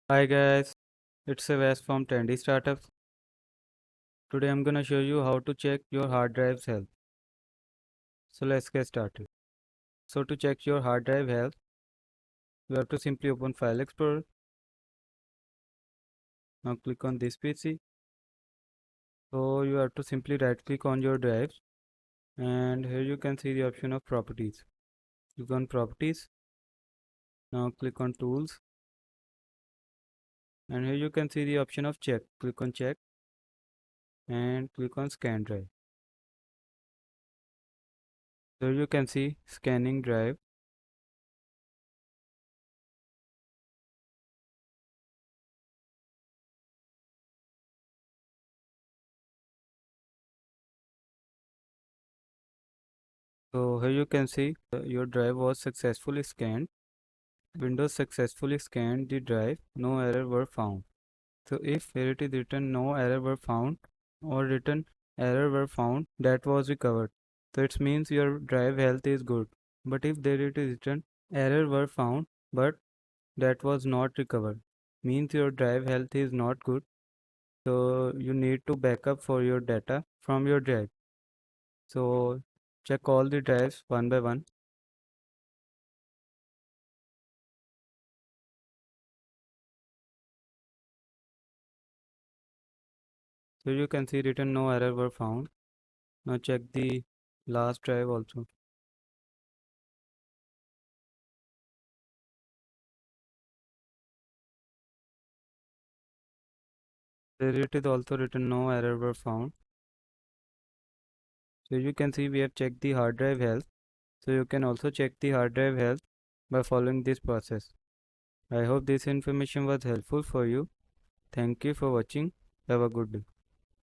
Hi guys, it's Wes from Trendy Startups. Today I'm gonna show you how to check your hard drive's health. So let's get started. So to check your hard drive health, you have to simply open File Explorer. Now click on this PC. So you have to simply right click on your drive and here you can see the option of properties. Click on properties. Now click on tools and here you can see the option of check. Click on check and click on scan drive. Here you can see scanning drive. So here you can see your drive was successfully scanned. Windows successfully scanned the drive, no error were found. So if here it is written no error were found or written error were found, that was recovered. So it means your drive health is good. But if there it is written error were found but that was not recovered, means your drive health is not good. So you need to backup for your data from your drive. So check all the drives one by one. So you can see written no error were found. Now check the last drive also. There it is also written no error were found. So you can see we have checked the hard drive health. So you can also check the hard drive health by following this process. I hope this information was helpful for you. Thank you for watching. Have a good day.